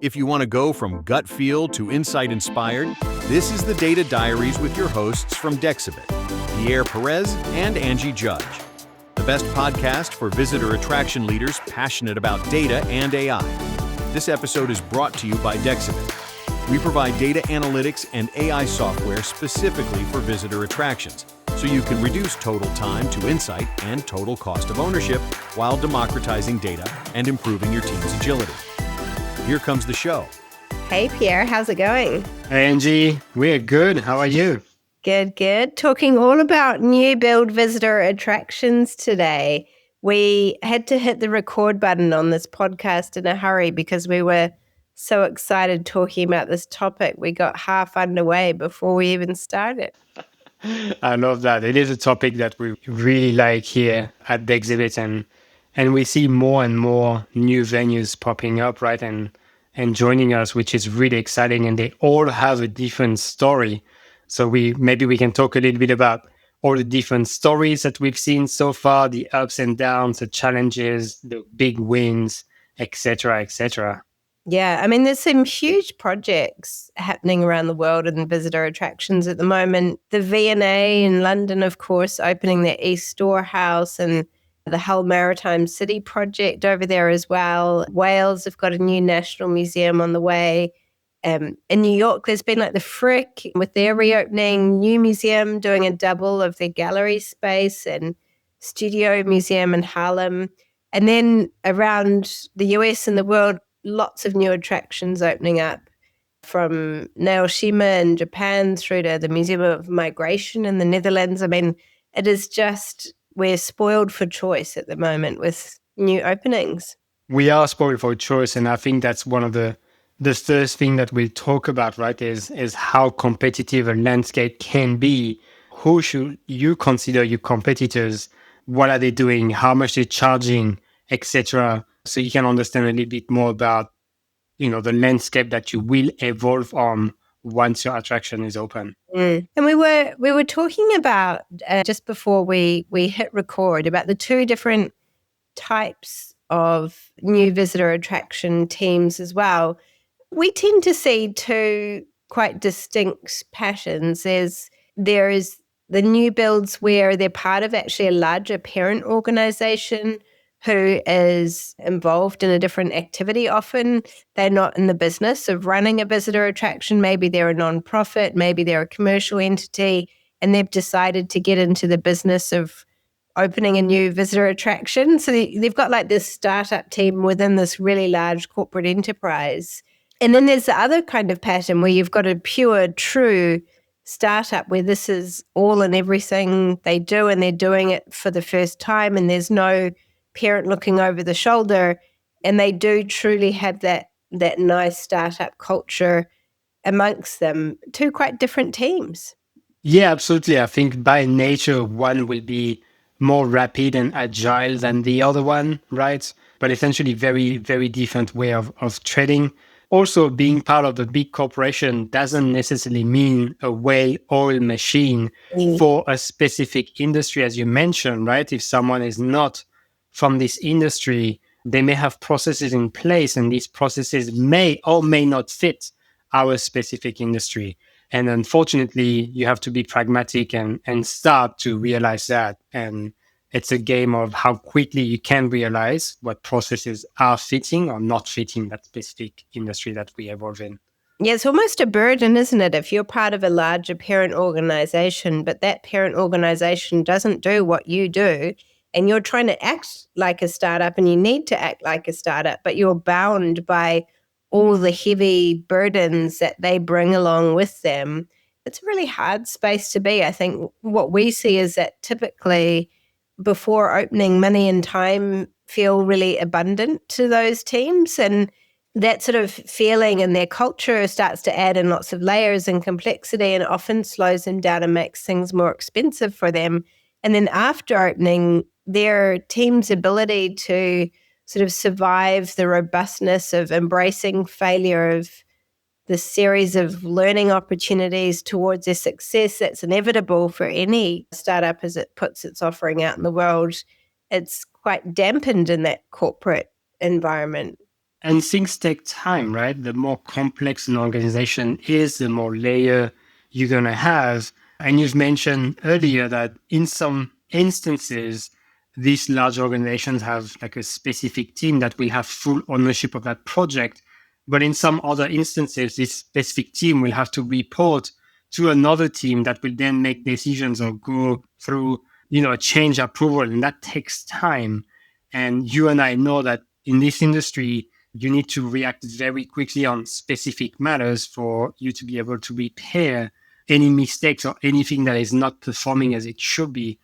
If you want to go from gut feel to insight inspired, this is the Data Diaries with your hosts from Dexibit, Pierre, Perez, and Angie Judge. The best podcast for visitor attraction leaders passionate about data and AI. This episode is brought to you by Dexibit. We provide data analytics and AI software specifically for visitor attractions, so you can reduce total time to insight and total cost of ownership while democratizing data and improving your team's agility. Here comes the show. Hey, Pierre, how's it going? Hey, Angie, we're good. How are you? Good. Talking all about new build visitor attractions today. We had to hit the record button on this podcast in a hurry because we were so excited talking about this topic. We got half underway before we even started. I love that. It is a topic that we really like here at the exhibit, and we see more and more new venues popping up, right? And joining us, which is really exciting. And they all have a different story. So maybe we can talk a little bit about all the different stories that we've seen so far, the ups and downs, the challenges, the big wins, etc., etc. Yeah, I mean, there's some huge projects happening around the world in visitor attractions at the moment. The V&A in London, of course, opening their East Storehouse, and the Hull Maritime City project over there as well. Wales have got a new national museum on the way. In New York, there's been like the Frick with their reopening, new museum doing a double of their gallery space, and studio museum in Harlem. And then around the US and the world, lots of new attractions opening up, from Naoshima in Japan through to the Museum of Migration in the Netherlands. I mean, it is just, we're spoiled for choice at the moment with new openings. We are spoiled for choice, and I think that's one of the first thing that we'll talk about, right, is how competitive a landscape can be. Who should you consider your competitors? What are they doing? How much they're charging, etc. So you can understand a little bit more about, the landscape that you will evolve on once your attraction is open. And we were talking about just before we hit record about the two different types of new visitor attraction teams as well. We tend to see two quite distinct patterns. There is the new builds where they're part of actually a larger parent organization who is involved in a different activity. Often they're not in the business of running a visitor attraction. Maybe they're a nonprofit, maybe they're a commercial entity, and they've decided to get into the business of opening a new visitor attraction. So they've got like this startup team within this really large corporate enterprise. And then there's the other kind of pattern where you've got a pure, true startup where this is all and everything they do, and they're doing it for the first time, and there's no parent looking over the shoulder, and they do truly have that nice startup culture amongst them. Two quite different teams. Yeah, absolutely. I think by nature, one will be more rapid and agile than the other one, right? But essentially very, very different way of trading. Also, being part of a big corporation doesn't necessarily mean a well-oiled machine for a specific industry, as you mentioned, right? If someone is not from this industry, they may have processes in place, and these processes may or may not fit our specific industry. And unfortunately, you have to be pragmatic and start to realize that. And it's a game of how quickly you can realize what processes are fitting or not fitting that specific industry that we evolve in. Yeah, it's almost a burden, isn't it? If you're part of a larger parent organization, but that parent organization doesn't do what you do, and you're trying to act like a startup, and you need to act like a startup, but you're bound by all the heavy burdens that they bring along with them. It's a really hard space to be. I think what we see is that typically before opening, money and time feel really abundant to those teams, and that sort of feeling in their culture starts to add in lots of layers and complexity, and often slows them down and makes things more expensive for them. And then after opening, their team's ability to sort of survive the robustness of embracing failure, of the series of learning opportunities towards their success that's inevitable for any startup as it puts its offering out in the world, it's quite dampened in that corporate environment. And things take time, right? The more complex an organization is, the more layer you're going to have. And you've mentioned earlier that in some instances, these large organizations have like a specific team that will have full ownership of that project. But in some other instances, this specific team will have to report to another team that will then make decisions or go through, a change approval. And that takes time. And you and I know that in this industry, you need to react very quickly on specific matters for you to be able to repair any mistakes or anything that is not performing as it should be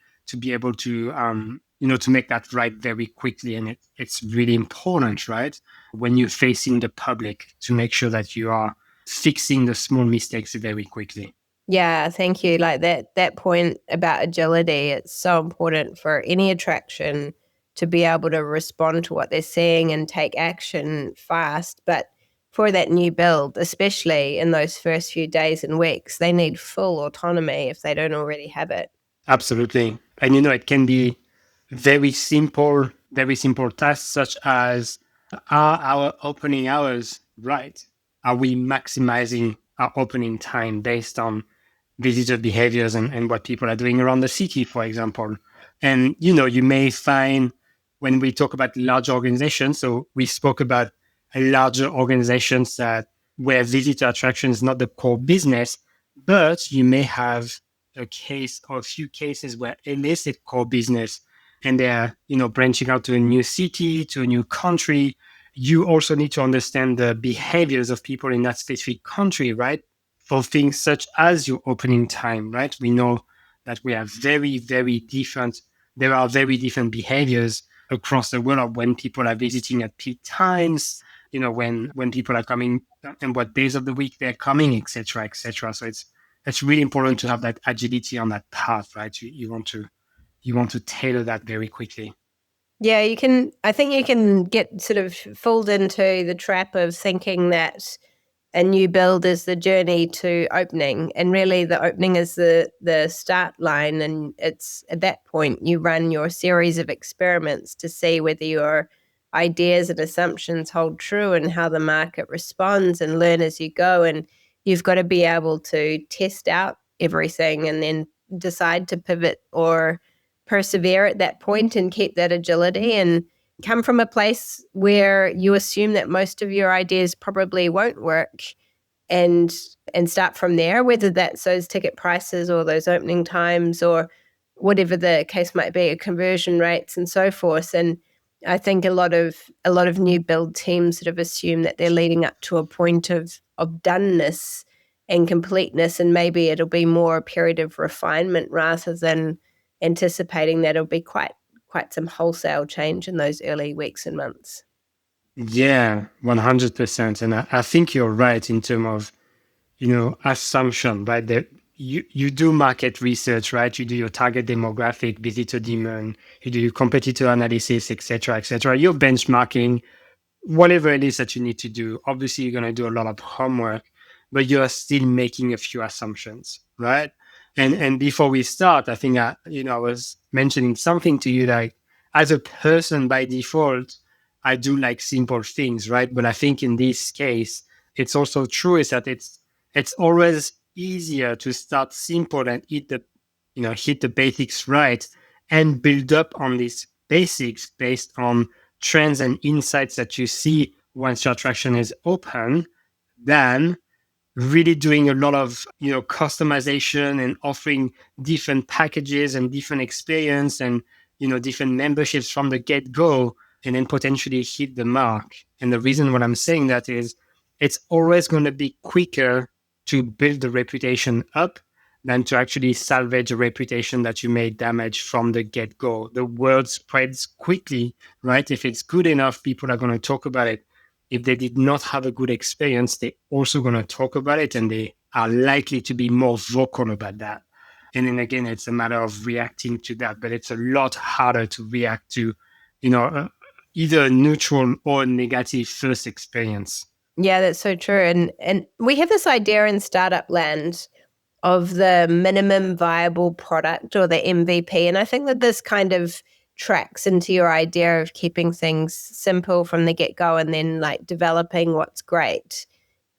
able to, to make that right very quickly. And it's really important, right? When you're facing the public to make sure that you are fixing the small mistakes very quickly. Yeah, thank you. Like that point about agility, it's so important for any attraction to be able to respond to what they're seeing and take action fast. But for that new build, especially in those first few days and weeks, they need full autonomy if they don't already have it. Absolutely. And it can be very simple tasks such as, are our opening hours right? Are we maximizing our opening time based on visitor behaviors and what people are doing around the city, for example? And, you may find when we talk about large organizations, so we spoke about larger organizations that where visitor attraction is not the core business, but you may have a case or a few cases where it is a core business and they're, branching out to a new city, to a new country. You also need to understand the behaviors of people in that specific country, right? For things such as your opening time, right? We know that we have there are very different behaviors across the world of when people are visiting at peak times, when people are coming and what days of the week they're coming, et cetera, et cetera. So it's really important to have that agility on that path, right? You want to tailor that very quickly. Yeah, I think you can get sort of fooled into the trap of thinking that a new build is the journey to opening, and really the opening is the start line, and it's at that point you run your series of experiments to see whether your ideas and assumptions hold true and how the market responds, and learn as you go. And you've got to be able to test out everything and then decide to pivot or persevere at that point and keep that agility, and come from a place where you assume that most of your ideas probably won't work, and start from there, whether that's those ticket prices or those opening times or whatever the case might be, conversion rates and so forth. And I think a lot of new build teams sort of assume that they're leading up to a point of doneness and completeness, and maybe it'll be more a period of refinement rather than anticipating that it'll be quite some wholesale change in those early weeks and months. Yeah, 100%. And I think you're right in terms of, assumption, right? That you do market research, right? You do your target demographic, visitor demand, you do your competitor analysis, et cetera, et cetera. You're benchmarking, whatever it is that you need to do. Obviously, you're going to do a lot of homework, but you are still making a few assumptions, right? And before we start, I think I was mentioning something to you like, as a person by default, I do like simple things, right? But I think in this case, it's also true is that it's always easier to start simple and hit the basics right and build up on these basics based on trends and insights that you see once your attraction is open, than really doing a lot of customization and offering different packages and different experience and different memberships from the get-go, and then potentially hit the mark. And the reason what I'm saying that is it's always going to be quicker to build the reputation up than to actually salvage a reputation that you may damage from the get-go. The word spreads quickly, right? If it's good enough, people are going to talk about it. If they did not have a good experience, they're also going to talk about it, and they are likely to be more vocal about that. And then again, it's a matter of reacting to that, but it's a lot harder to react to, either a neutral or negative first experience. Yeah, that's so true. And we have this idea in startup land of the minimum viable product, or the MVP. And I think that this kind of tracks into your idea of keeping things simple from the get-go and then like developing what's great.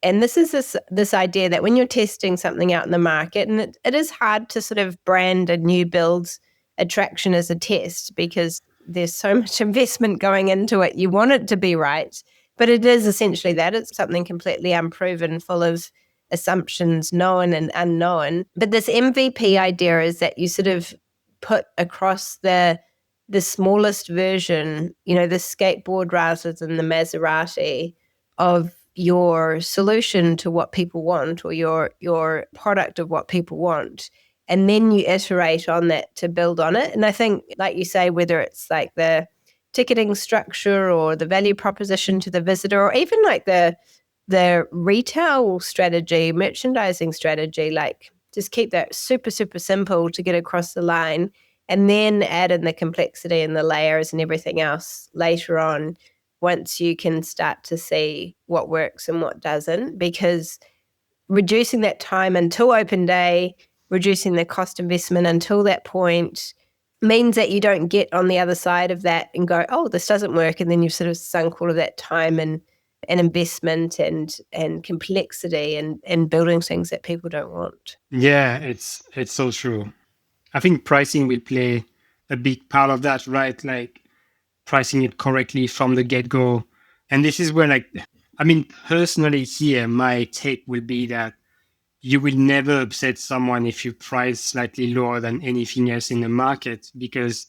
And this is this idea that when you're testing something out in the market, and it is hard to sort of brand a new build attraction as a test because there's so much investment going into it. You want it to be right, but it is essentially that. It's something completely unproven, full of assumptions, known and unknown. But this MVP idea is that you sort of put across the smallest version, the skateboard rather than the Maserati of your solution to what people want, or your product of what people want. And then you iterate on that to build on it. And I think, like you say, whether it's like the ticketing structure or the value proposition to the visitor, or even like the retail strategy, merchandising strategy, like just keep that super, super simple to get across the line, and then add in the complexity and the layers and everything else later on once you can start to see what works and what doesn't. Because reducing that time until open day, reducing the cost investment until that point means that you don't get on the other side of that and go, oh, this doesn't work. And then you've sort of sunk all of that time and investment and complexity and building things that people don't want. Yeah, it's so true. I think pricing will play a big part of that, right? Like pricing it correctly from the get-go. And this is where, like, I mean, personally here, my take will be that you will never upset someone if you price slightly lower than anything else in the market, because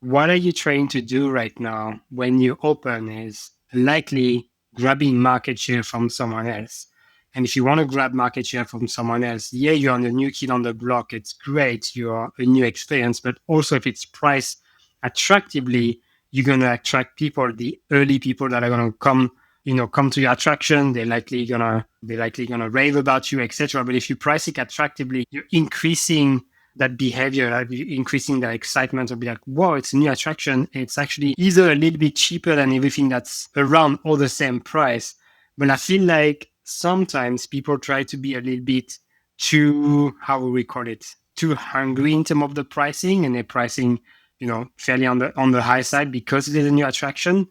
what are you trying to do right now when you open is likely grabbing market share from someone else. And if you want to grab market share from someone else, yeah, you're the new kid on the block. It's great. You're a new experience. But also if it's priced attractively, you're going to attract people, the early people that are going to come to your attraction. They're likely gonna rave about you, etc. But if you price it attractively, you're increasing that behavior, like increasing the excitement of be like, whoa, it's a new attraction. It's actually either a little bit cheaper than everything that's around or the same price. But I feel like sometimes people try to be a little bit too, how will we call it, too hungry in terms of the pricing, and they're pricing, fairly on the high side because it is a new attraction.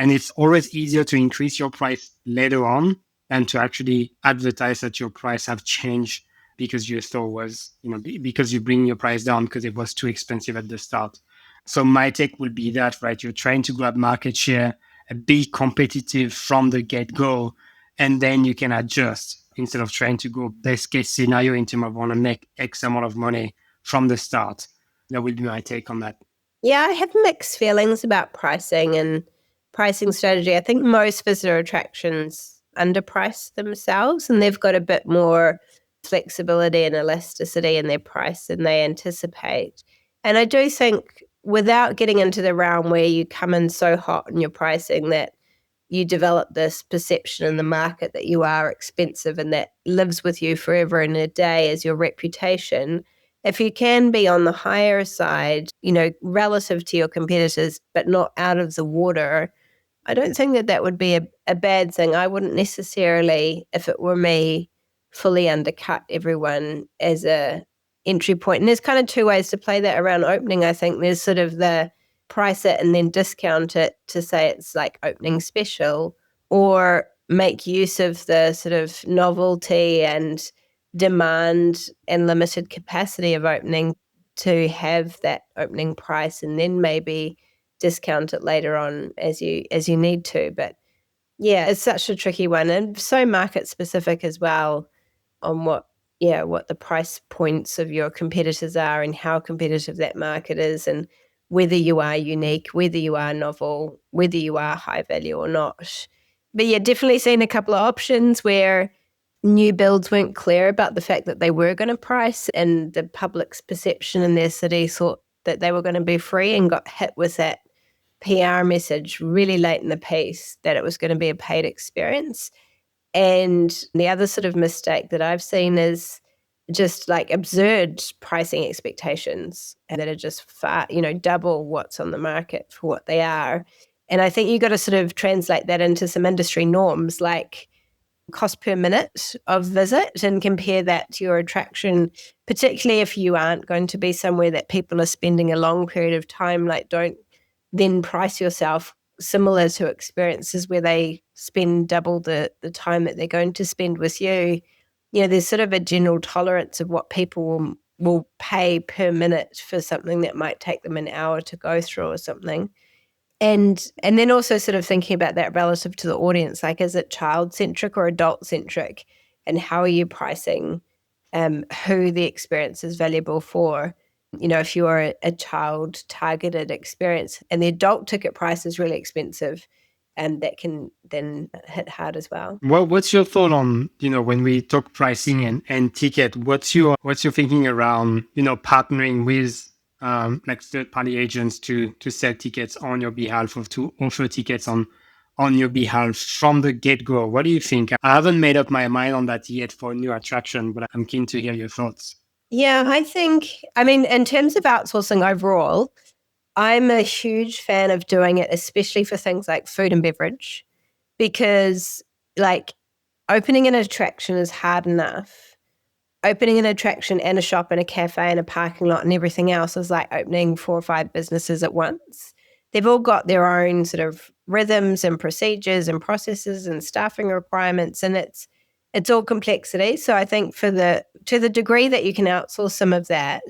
And it's always easier to increase your price later on than to actually advertise that your price have changed because your store was, because you bring your price down because it was too expensive at the start. So my take would be that, right? You're trying to grab market share, be competitive from the get-go, and then you can adjust instead of trying to go best case scenario in terms of want to make X amount of money from the start. That would be my take on that. Yeah, I have mixed feelings about pricing and pricing strategy. I think most visitor attractions underprice themselves, and they've got a bit more flexibility and elasticity in their price than they anticipate. And I do think, without getting into the realm where you come in so hot in your pricing that you develop this perception in the market that you are expensive and that lives with you forever and a day as your reputation, if you can be on the higher side, relative to your competitors, but not out of the water, I don't think that would be a bad thing. I wouldn't necessarily, if it were me, fully undercut everyone as a entry point. And there's kind of two ways to play that around opening. I think there's sort of the price it and then discount it to say it's like opening special, or make use of the sort of novelty and demand and limited capacity of opening to have that opening price, and then maybe discount it later on as you need to. But yeah, it's such a tricky one, and so market specific as well, on what the price points of your competitors are and how competitive that market is, and whether you are unique, whether you are novel, whether you are high value or not. But yeah, definitely seen a couple of options where new builds weren't clear about the fact that they were going to price, and the public's perception in their city thought that they were going to be free and got hit with that PR message really late in the piece that it was going to be a paid experience. And the other sort of mistake that I've seen is just like absurd pricing expectations that are just far, double what's on the market for what they are. And I think you got to sort of translate that into some industry norms. Like, cost per minute of visit and compare that to your attraction, particularly if you aren't going to be somewhere that people are spending a long period of time. Like, don't then price yourself similar to experiences where they spend double the time that they're going to spend with you. There's sort of a general tolerance of what people will pay per minute for something that might take them an hour to go through or something. And then also sort of thinking about that relative to the audience, like, is it child-centric or adult-centric? And how are you pricing who the experience is valuable for? If you're a child-targeted experience and the adult ticket price is really expensive, that can then hit hard as well. Well, what's your thought on, when we talk pricing and ticket, what's your thinking around, partnering with like third-party agents to sell tickets on your behalf or to offer tickets on your behalf from the get-go? What do you think? I haven't made up my mind on that yet for a new attraction, but I'm keen to hear your thoughts. Yeah, I mean, in terms of outsourcing overall, I'm a huge fan of doing it, especially for things like food and beverage, because like opening an attraction is hard enough. Opening an attraction and a shop and a cafe and a parking lot and everything else is like opening 4 or 5 businesses at once. They've all got their own sort of rhythms and procedures and processes and staffing requirements, and it's all complexity. So I think to the degree that you can outsource some of that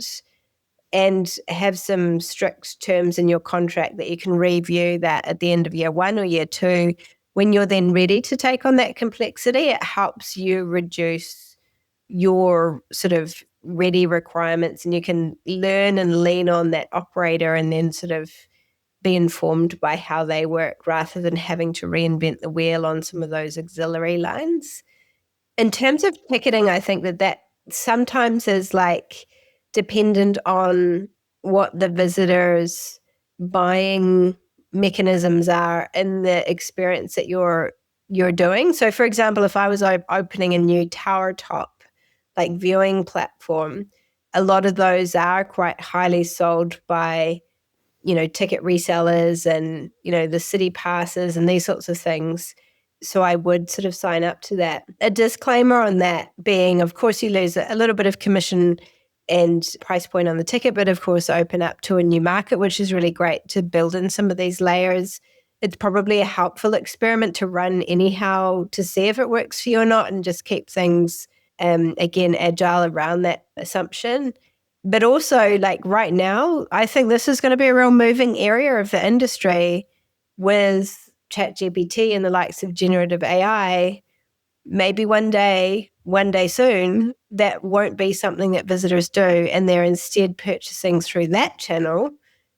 and have some strict terms in your contract that you can review that at the end of year 1 or year 2, when you're then ready to take on that complexity, it helps you reduce your sort of ready requirements, and you can learn and lean on that operator and then sort of be informed by how they work rather than having to reinvent the wheel on some of those auxiliary lines. In terms of ticketing, I think that sometimes is like dependent on what the visitor's buying mechanisms are in the experience that you're doing. So, for example, if I was opening a new tower top, like viewing platform, a lot of those are quite highly sold by, ticket resellers and, the city passes and these sorts of things. So I would sort of sign up to that. A disclaimer on that being, of course, you lose a little bit of commission and price point on the ticket, but of course open up to a new market, which is really great to build in some of these layers. It's probably a helpful experiment to run anyhow to see if it works for you or not, and just keep things, again, agile around that assumption. But also, like right now, I think this is going to be a real moving area of the industry with ChatGPT and the likes of generative AI. Maybe one day soon, that won't be something that visitors do, and they're instead purchasing through that channel.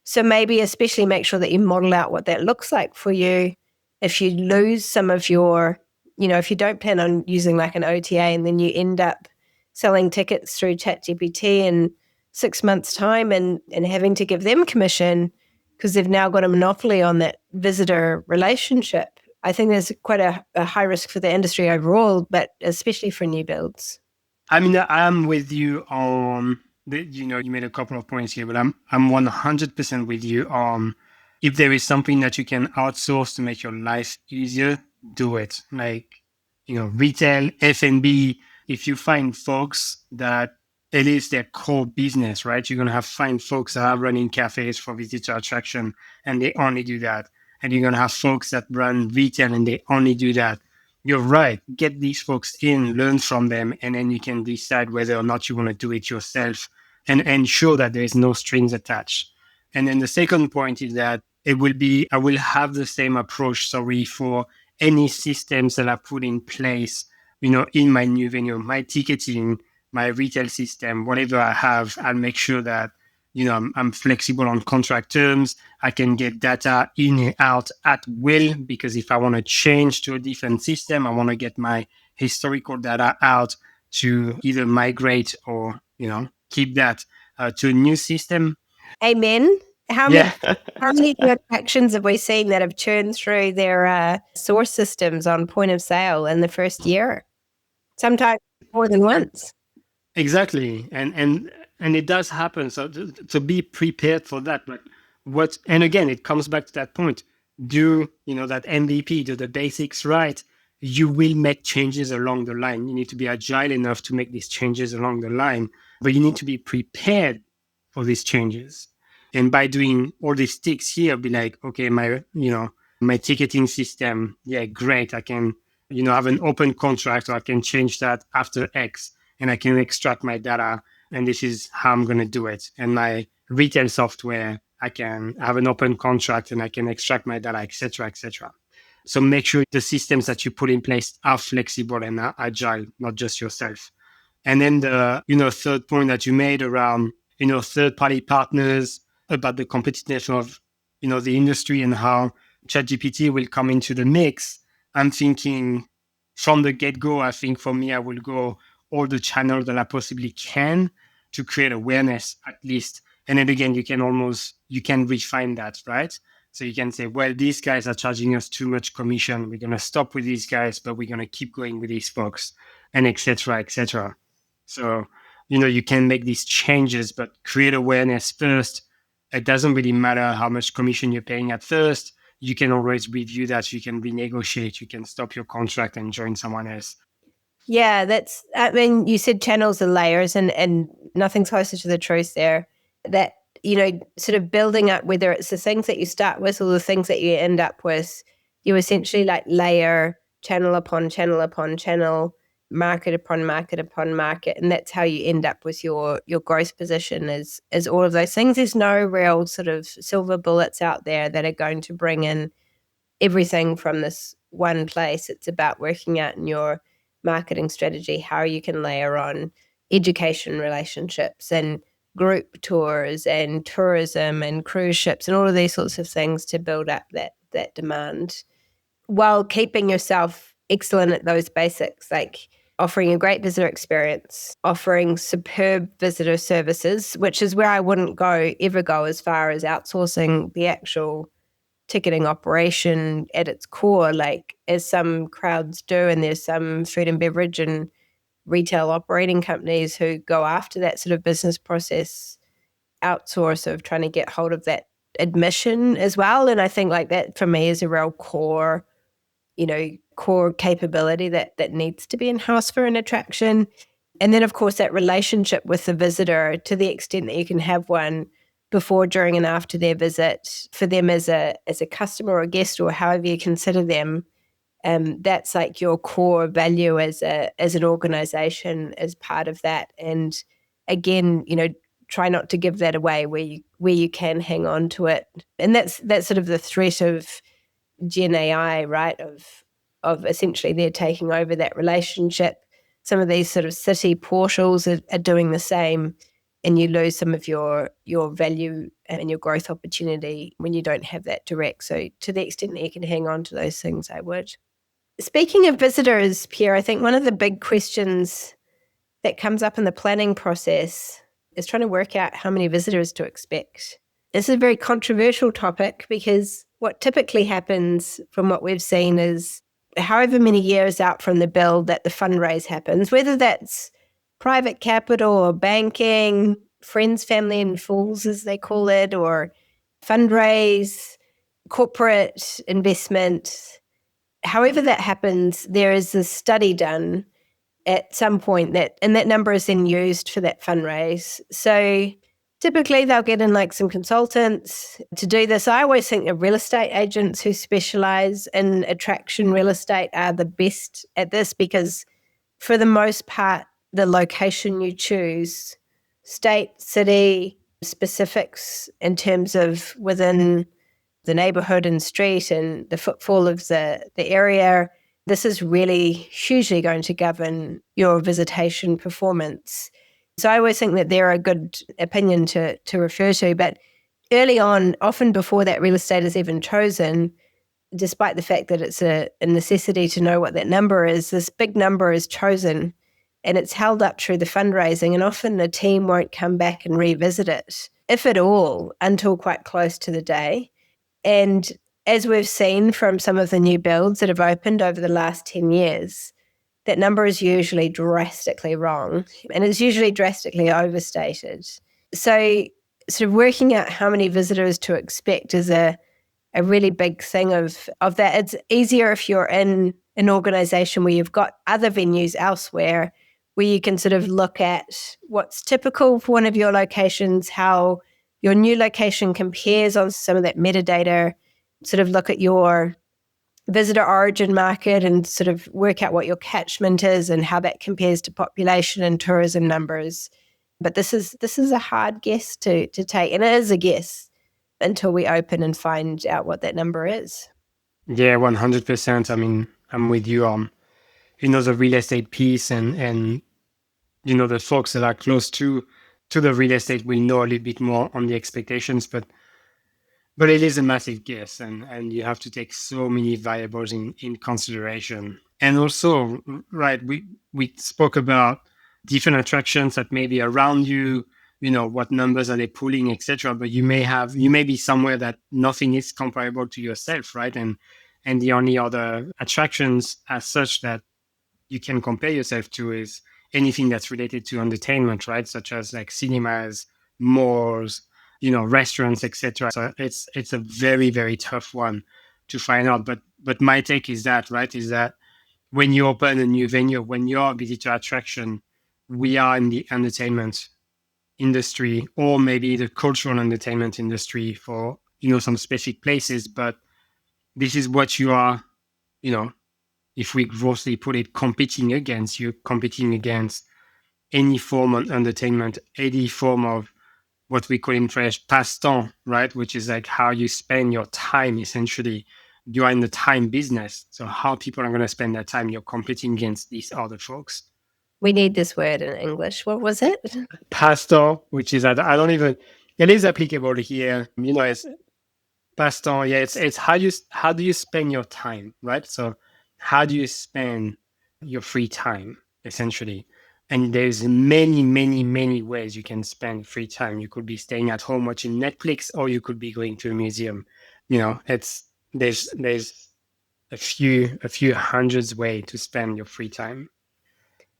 So maybe especially make sure that you model out what that looks like for you. If you lose some of your, if you don't plan on using like an OTA and then you end up selling tickets through ChatGPT in 6 months' time and having to give them commission because they've now got a monopoly on that visitor relationship, I think there's quite a high risk for the industry overall, but especially for new builds. I mean, I'm with you on you made a couple of points here, but I'm 100% with you on if there is something that you can outsource to make your life easier, do it. Like, retail, F&B, if you find folks that it is their core business, right? You're going to find folks that are running cafes for visitor attraction and they only do that. And you're going to have folks that run retail and they only do that. You're right. Get these folks in, learn from them, and then you can decide whether or not you want to do it yourself and ensure that there is no strings attached. And then the second point is that I will have the same approach, for any systems that I put in place, in my new venue, my ticketing, my retail system, whatever I have, I'll make sure that, I'm flexible on contract terms. I can get data in and out at will, because if I want to change to a different system, I want to get my historical data out to either migrate or, keep that to a new system. Amen. How many new attractions have we seen that have churned through their source systems on point of sale in the first year? Sometimes more than once. Exactly. And it does happen. So to be prepared for that. But and again, it comes back to that point. Do, that MVP, do the basics right. you will make changes along the line. You need to be agile enough to make these changes along the line, but you need to be prepared for these changes. And by doing all these ticks here, be like, okay, my ticketing system, yeah, great. I can, have an open contract, or I can change that after X, and I can extract my data, and this is how I'm going to do it. And my retail software, I can have an open contract and I can extract my data, et cetera, et cetera. So make sure the systems that you put in place are flexible and are agile, not just yourself. And then the, third point that you made around, third-party partners, about the competitiveness of, the industry and how ChatGPT will come into the mix. I'm thinking from the get-go, I think for me, I will go all the channels that I possibly can to create awareness at least. And then again, you can refine that, right? So you can say, well, these guys are charging us too much commission. We're going to stop with these guys, but we're going to keep going with these folks, and et cetera, et cetera. So, you can make these changes, but create awareness first. It doesn't really matter how much commission you're paying at first. You can always review that. You can renegotiate. You can stop your contract and join someone else. Yeah, you said channels and layers, and nothing's closer to the truth there. That, sort of building up, whether it's the things that you start with or the things that you end up with, you essentially like layer channel upon channel upon channel, market upon market upon market. And that's how you end up with your growth position is all of those things. There's no real sort of silver bullets out there that are going to bring in everything from this one place. It's about working out in your marketing strategy how you can layer on education relationships and group tours and tourism and cruise ships and all of these sorts of things to build up that demand, while keeping yourself excellent at those basics, like offering a great visitor experience, offering superb visitor services, which is where I wouldn't ever go as far as outsourcing the actual ticketing operation at its core, like as some crowds do. And there's some food and beverage and retail operating companies who go after that sort of business process outsource of trying to get hold of that admission as well. And I think like that for me is a real core capability that needs to be in-house for an attraction. And then of course that relationship with the visitor, to the extent that you can have one before, during, and after their visit, for them as a customer or guest or however you consider them, that's like your core value as an organization as part of that. And again, try not to give that away where you can hang on to it. And that's sort of the threat of Gen AI, right? Of essentially they're taking over that relationship. Some of these sort of city portals are doing the same, and you lose some of your value and your growth opportunity when you don't have that direct. So to the extent that you can hang on to those things, I would. Speaking of visitors, Pierre, I think one of the big questions that comes up in the planning process is trying to work out how many visitors to expect. This is a very controversial topic because what typically happens from what we've seen is however many years out from the build that the fundraise happens, whether that's private capital or banking, friends, family and fools as they call it, or fundraise, corporate investment, however that happens, there is a study done at some point and that number is then used for that fundraise. So typically they'll get in like some consultants to do this. I always think the real estate agents who specialize in attraction real estate are the best at this, because for the most part, the location you choose, state, city, specifics in terms of within the neighborhood and street and the footfall of the area, this is really hugely going to govern your visitation performance. So I always think that they're a good opinion to refer to. But early on, often before that real estate is even chosen, despite the fact that it's a necessity to know what that number is, this big number is chosen and it's held up through the fundraising, and often the team won't come back and revisit it, if at all, until quite close to the day. And as we've seen from some of the new builds that have opened over the last 10 years, that number is usually drastically wrong, and it's usually drastically overstated. So sort of working out how many visitors to expect is a really big thing of that. It's easier if you're in an organization where you've got other venues elsewhere, where you can sort of look at what's typical for one of your locations, how your new location compares on some of that metadata, sort of look at your visitor origin market and sort of work out what your catchment is and how that compares to population and tourism numbers. But this is a hard guess to take, and it is a guess until we open and find out what that number is. Yeah, 100%. I mean, I'm with you on, the real estate piece and the folks that are close to the real estate will know a little bit more on the expectations, but it is a massive guess, and you have to take so many variables in consideration. And also, right, we spoke about different attractions that may be around you, what numbers are they pulling, etc. But you may be somewhere that nothing is comparable to yourself, right? And the only other attractions as such that you can compare yourself to is anything that's related to entertainment, right? Such as like cinemas, malls, restaurants, etc. So it's a very, very tough one to find out. But my take is that, right, is that when you open a new venue, when you're a visitor attraction, we are in the entertainment industry, or maybe the cultural entertainment industry for, some specific places. But this is what you are, if we grossly put it, competing against. You're competing against any form of entertainment, any form of what we call in French passe-temps, right? Which is like how you spend your time, essentially. You are in the time business. So how people are going to spend their time, you're competing against these other folks. We need this word in English. What was it? Passe-temps, which is, I don't even, it is applicable here. It's passe-temps. Yeah, it's how do you spend your time, right? So how do you spend your free time, essentially? And there's many, many, many ways you can spend free time. You could be staying at home watching Netflix, or you could be going to a museum. There's a few hundreds ways to spend your free time.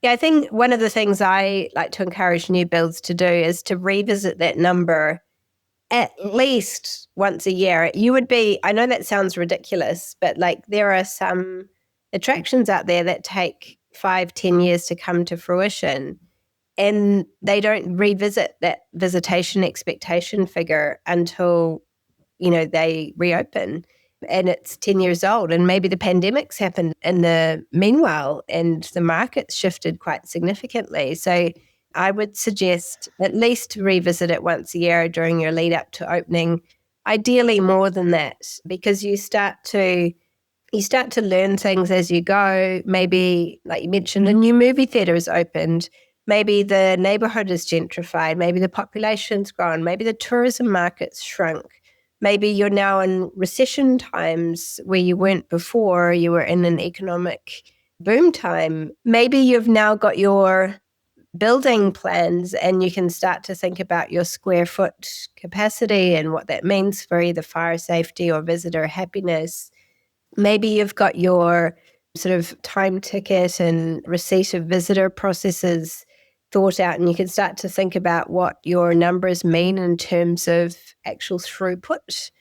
Yeah, I think one of the things I like to encourage new builds to do is to revisit that number at least once a year. I know that sounds ridiculous, but like there are some attractions out there that take 5-10 years to come to fruition, and they don't revisit that visitation expectation figure until, they reopen. And it's 10 years old, and maybe the pandemic's happened in the meanwhile, and the market's shifted quite significantly. So I would suggest at least revisit it once a year during your lead up to opening, ideally more than that, because you start to learn things as you go. Maybe, like you mentioned, a new movie theater is opened. Maybe the neighborhood is gentrified. Maybe the population's grown. Maybe the tourism market's shrunk. Maybe you're now in recession times where you weren't before. You were in an economic boom time. Maybe you've now got your building plans and you can start to think about your square foot capacity and what that means for either fire safety or visitor happiness. Maybe you've got your sort of time ticket and receipt of visitor processes thought out, and you can start to think about what your numbers mean in terms of actual throughput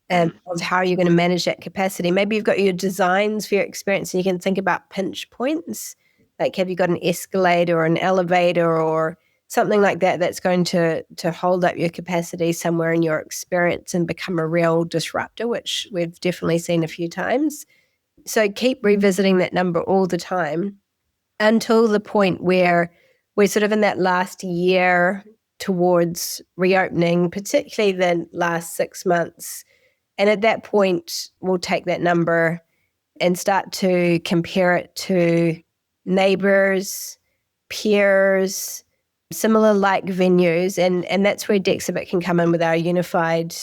and of how you're going to manage that capacity. Maybe you've got your designs for your experience and you can think about pinch points. Like, have you got an escalator or an elevator or something like that that's going to hold up your capacity somewhere in your experience and become a real disruptor, which we've definitely seen a few times. So keep revisiting that number all the time until the point where we're sort of in that last year towards reopening, particularly the last 6 months. And at that point, we'll take that number and start to compare it to neighbors, peers, similar like venues. And that's where Dexibit can come in with our unified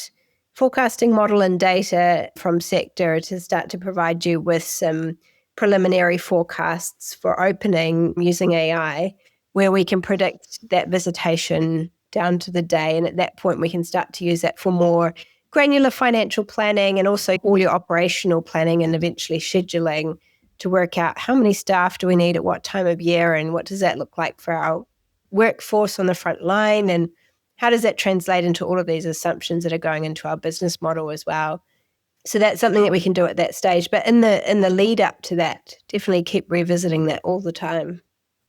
forecasting model and data from sector to start to provide you with some preliminary forecasts for opening using AI, where we can predict that visitation down to the day. And at that point, we can start to use that for more granular financial planning and also all your operational planning and eventually scheduling to work out how many staff do we need at what time of year and what does that look like for our workforce on the front line, and how does that translate into all of these assumptions that are going into our business model as well. So that's something that we can do at that stage. But in the lead up to that, definitely keep revisiting that all the time.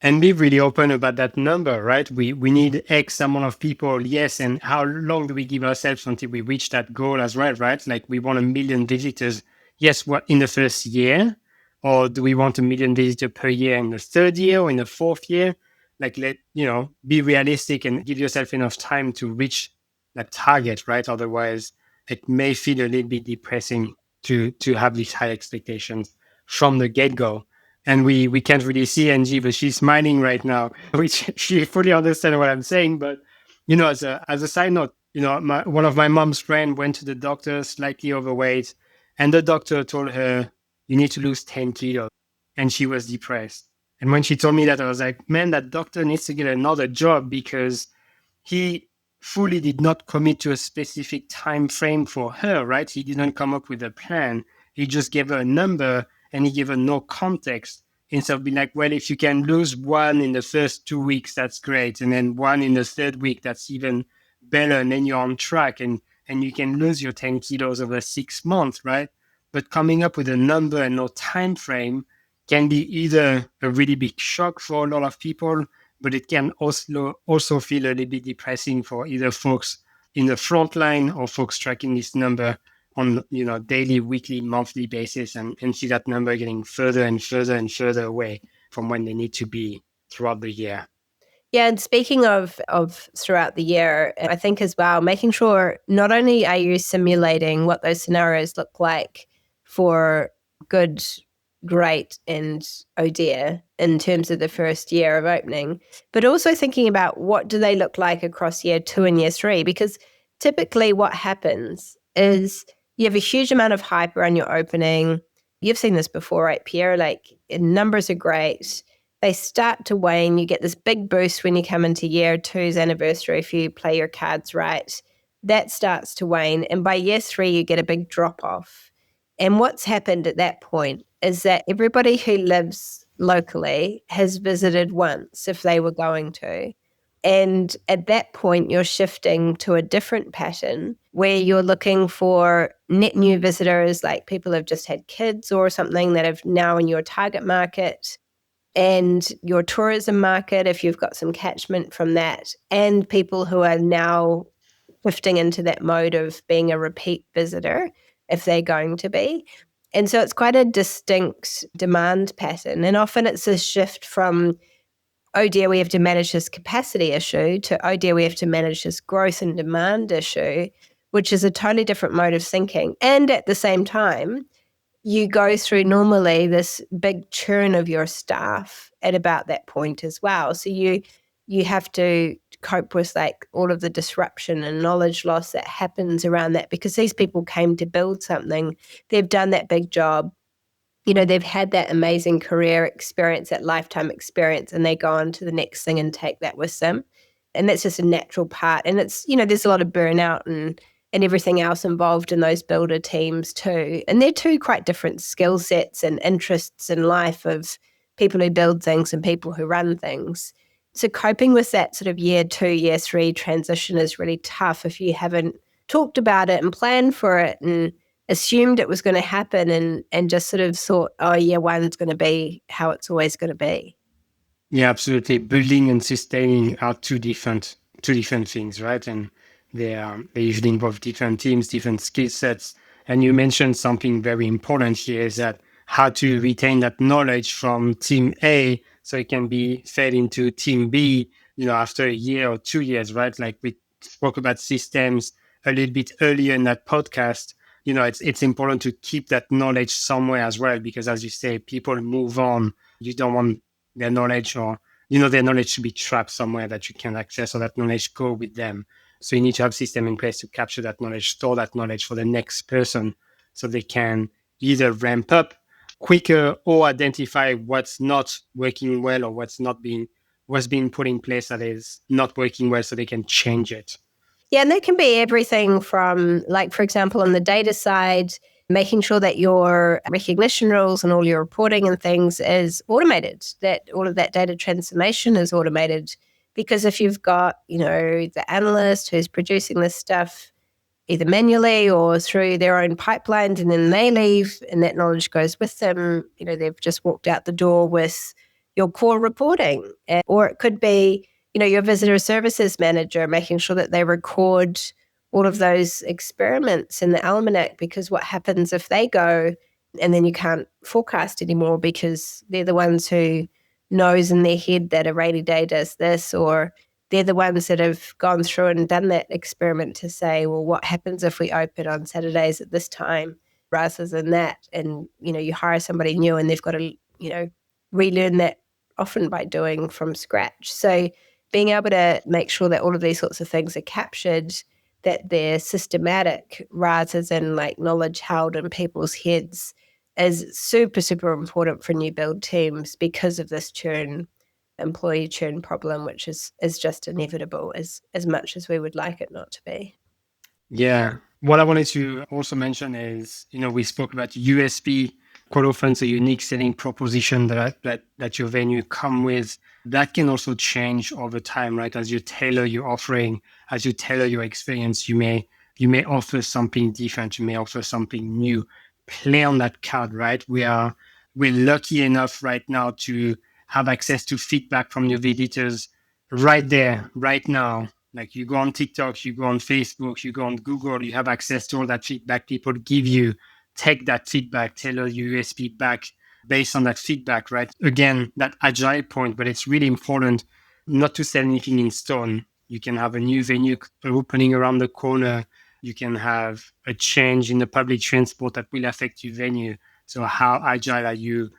And be really open about that number, right? We need X amount of people, yes. And how long do we give ourselves until we reach that goal as well, right? Like we want 1 million visitors, yes, what in the first year? Or do we want 1 million visitors per year in the third year or in the fourth year? Like be realistic and give yourself enough time to reach that target, right? Otherwise, it may feel a little bit depressing to have these high expectations from the get-go. And we can't really see Angie, but she's smiling right now, which she fully understands what I'm saying. But as a side note, one of my mom's friend went to the doctor, slightly overweight, and the doctor told her, "You need to lose 10 kilos," and she was depressed. And when she told me that, I was like, "Man, that doctor needs to get another job because he fully did not commit to a specific time frame for her, right? He didn't come up with a plan. He just gave her a number and he gave her no context. Instead of being like, well, if you can lose 1 in the first 2 weeks, that's great. And then 1 in the third week, that's even better. And then you're on track and you can lose your 10 kilos over 6 months, right? But coming up with a number and no time frame can be either a really big shock for a lot of people, but it can also feel a little bit depressing for either folks in the front line or folks tracking this number on daily, weekly, monthly basis and see that number getting further and further and further away from when they need to be throughout the year. Yeah, and speaking of throughout the year, I think as well, making sure not only are you simulating what those scenarios look like for good, great, and oh dear in terms of the first year of opening, but also thinking about what do they look like across year 2 and year 3, because typically what happens is you have a huge amount of hype around your opening. You've seen this before, right, Pierre? Like numbers are great. They start to wane. You get this big boost when you come into year 2's anniversary if you play your cards right. That starts to wane. And by year 3, you get a big drop off. And what's happened at that point is that everybody who lives locally has visited once if they were going to. And at that point, you're shifting to a different pattern where you're looking for net new visitors, like people who've just had kids or something that have now in your target market, and your tourism market, if you've got some catchment from that, and people who are now shifting into that mode of being a repeat visitor, if they're going to be. And so it's quite a distinct demand pattern. And often it's a shift from, oh dear, we have to manage this capacity issue, to, oh dear, we have to manage this growth and demand issue, which is a totally different mode of thinking. And at the same time, you go through normally this big churn of your staff at about that point as well. So you have to cope with like all of the disruption and knowledge loss that happens around that, because these people came to build something. They've done that big job. They've had that amazing career experience, that lifetime experience, and they go on to the next thing and take that with them. And that's just a natural part. And it's, there's a lot of burnout and everything else involved in those builder teams too. And they're two quite different skill sets and interests in life of people who build things and people who run things. So coping with that sort of year 2, year 3 transition is really tough if you haven't talked about it and planned for it and assumed it was going to happen and just sort of thought, oh, year 1's going to be how it's always going to be. Yeah, absolutely. Building and sustaining are two different things, right? And they usually involve different teams, different skill sets. And you mentioned something very important here is that how to retain that knowledge from team A so it can be fed into team B, after a year or 2 years, right? Like we spoke about systems a little bit earlier in that podcast. It's important to keep that knowledge somewhere as well, because as you say, people move on. You don't want their knowledge or, their knowledge should be trapped somewhere that you can access, or that knowledge go with them. So you need to have system in place to capture that knowledge, store that knowledge for the next person so they can either ramp up quicker or identify what's not working well or what's being put in place that is not working well so they can change it. Yeah, and that can be everything from, like, for example, on the data side, making sure that your recognition rules and all your reporting and things is automated, that all of that data transformation is automated. Because if you've got, the analyst who's producing this stuff either manually or through their own pipelines, and then they leave and that knowledge goes with them. They've just walked out the door with your core reporting. Or it could be, your visitor services manager making sure that they record all of those experiments in the almanac, because what happens if they go and then you can't forecast anymore because they're the ones who knows in their head that a rainy day does this, or they're the ones that have gone through and done that experiment to say, well, what happens if we open on Saturdays at this time rather than that? And, you hire somebody new and they've got to, relearn that often by doing from scratch. So being able to make sure that all of these sorts of things are captured, that they're systematic rather than like knowledge held in people's heads, is super, super important for new build teams because of this employee churn problem, which is just inevitable as much as we would like it not to be. Yeah. What I wanted to also mention is, we spoke about USP, quite often a unique selling proposition that your venue come with. That can also change over time, right? As you tailor your offering, as you tailor your experience, you may offer something different, you may offer something new. Play on that card, right? We're lucky enough right now to have access to feedback from your visitors right there, right now. Like you go on TikTok, you go on Facebook, you go on Google, you have access to all that feedback people give you. Take that feedback, tailor your USP back based on that feedback, right? Again, that agile point, but it's really important not to set anything in stone. You can have a new venue opening around the corner. You can have a change in the public transport that will affect your venue. So how agile are you,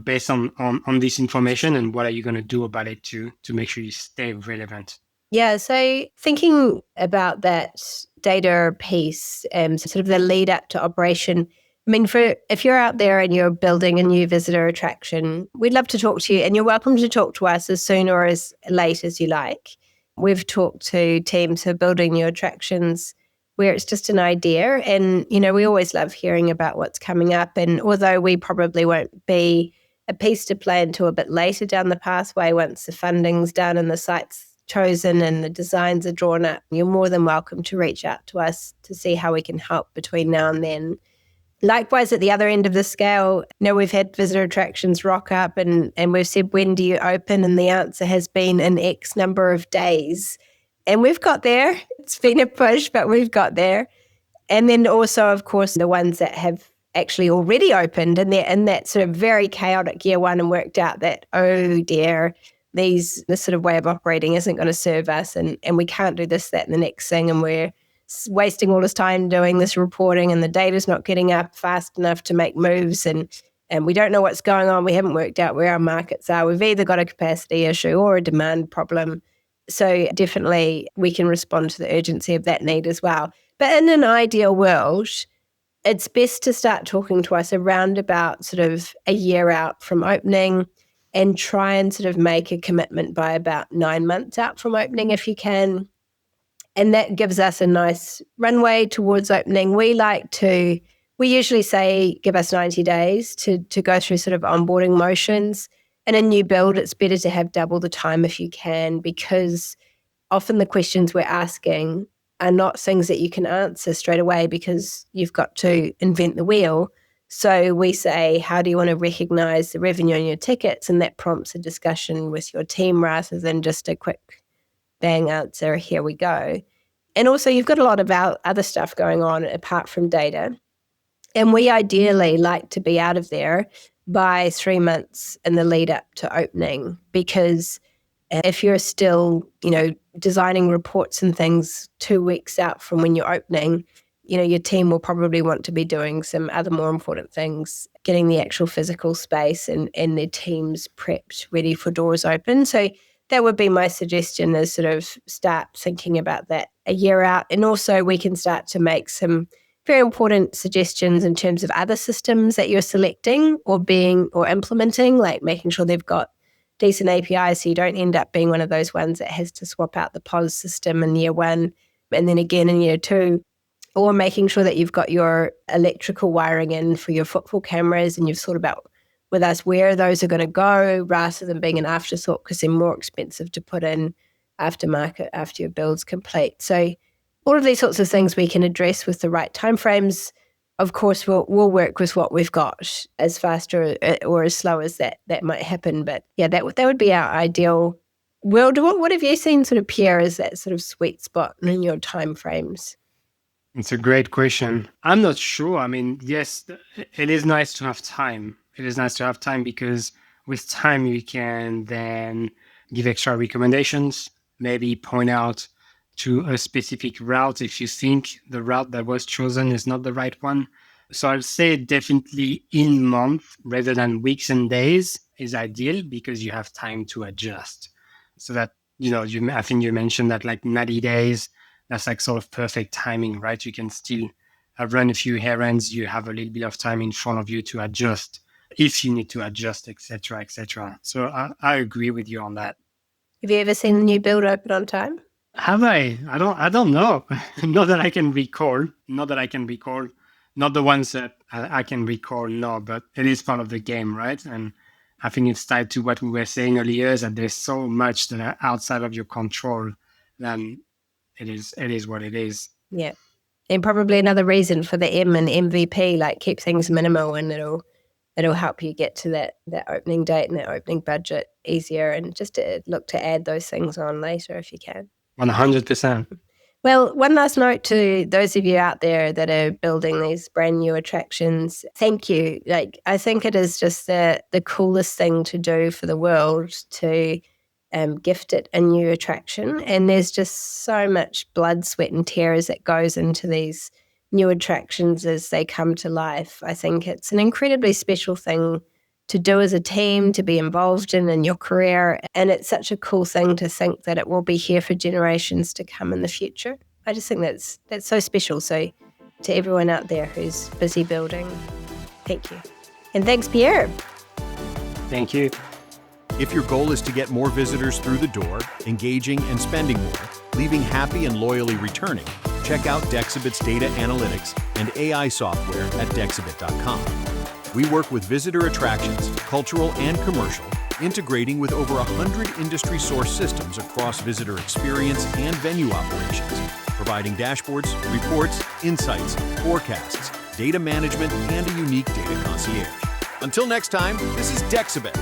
based on this information, and what are you going to do about it to make sure you stay relevant? Yeah, so thinking about that data piece and sort of the lead up to operation, I mean, if you're out there and you're building a new visitor attraction, we'd love to talk to you, and you're welcome to talk to us as soon or as late as you like. We've talked to teams who are building new attractions where it's just an idea, and, we always love hearing about what's coming up. And although we probably won't be a piece to play until a bit later down the pathway, once the funding's done and the site's chosen and the designs are drawn up, you're more than welcome to reach out to us to see how we can help between now and then. Likewise, at the other end of the scale, we've had visitor attractions rock up and we've said, when do you open? And the answer has been in X number of days. And we've got there. It's been a push, but we've got there. And then also, of course, the ones that have actually already opened and they're in that sort of very chaotic year one and worked out that, oh dear, this sort of way of operating isn't going to serve us, and we can't do this, that, and the next thing, and we're wasting all this time doing this reporting and the data's not getting up fast enough to make moves, and we don't know what's going on. We haven't worked out where our markets are. We've either got a capacity issue or a demand problem. So definitely we can respond to the urgency of that need as well. But in an ideal world, it's best to start talking to us around about sort of a year out from opening, and try and sort of make a commitment by about 9 months out from opening if you can. And that gives us a nice runway towards opening. We usually say give us 90 days to go through sort of onboarding motions. In a new build, it's better to have double the time if you can, because often the questions we're asking are not things that you can answer straight away because you've got to invent the wheel. So we say, how do you want to recognize the revenue on your tickets? And that prompts a discussion with your team rather than just a quick bang answer, here we go. And also you've got a lot of other stuff going on apart from data. And we ideally like to be out of there by 3 months in the lead up to opening, because if you're still, designing reports and things 2 weeks out from when you're opening, your team will probably want to be doing some other more important things, getting the actual physical space and their teams prepped, ready for doors open. So that would be my suggestion, is sort of start thinking about that a year out. And also we can start to make some very important suggestions in terms of other systems that you're selecting or implementing, like making sure they've got decent APIs so you don't end up being one of those ones that has to swap out the POS system in year one and then again in year two. Or making sure that you've got your electrical wiring in for your footfall cameras and you've thought about with us where those are going to go, rather than being an afterthought, because they're more expensive to put in aftermarket after your build's complete. So all of these sorts of things we can address with the right timeframes. Of course, we'll work with what we've got as fast or as slow as that might happen. But yeah, that would be our ideal world. What have you seen, sort of, Pierre, as that sort of sweet spot in your timeframes? It's a great question. I'm not sure. I mean, yes, it is nice to have time. It is nice to have time because with time, you can then give extra recommendations, maybe point out to a specific route if you think the route that was chosen is not the right one. So I'll say definitely in month rather than weeks and days is ideal because you have time to adjust. So that, I think you mentioned that like 90 days, that's like sort of perfect timing, right? You can still run a few errands. You have a little bit of time in front of you to adjust if you need to adjust, etc., etc. So I agree with you on that. Have you ever seen the new build open on time? Have I? I don't know. Not that I can recall. Not the ones that I can recall, no, but it is part of the game, right? And I think it's tied to what we were saying earlier, that there's so much that are outside of your control, then it is what it is. Yeah. And probably another reason for the M and MVP, like keep things minimal, and it'll help you get to that opening date and that opening budget easier, and just to look to add those things on later if you can. 100%. Well, one last note to those of you out there that are building these brand new attractions. Thank you. Like, I think it is just the coolest thing to do for the world to gift it a new attraction. And there's just so much blood, sweat and tears that goes into these new attractions as they come to life. I think it's an incredibly special thing to do as a team, to be involved in your career. And it's such a cool thing to think that it will be here for generations to come in the future. I just think that's so special. So to everyone out there who's busy building, thank you. And thanks, Pierre. Thank you. If your goal is to get more visitors through the door, engaging and spending more, leaving happy and loyally returning, check out Dexibit's data analytics and AI software at Dexibit.com. We work with visitor attractions, cultural and commercial, integrating with over 100 industry-sourced systems across visitor experience and venue operations, providing dashboards, reports, insights, forecasts, data management, and a unique data concierge. Until next time, this is Dexibit.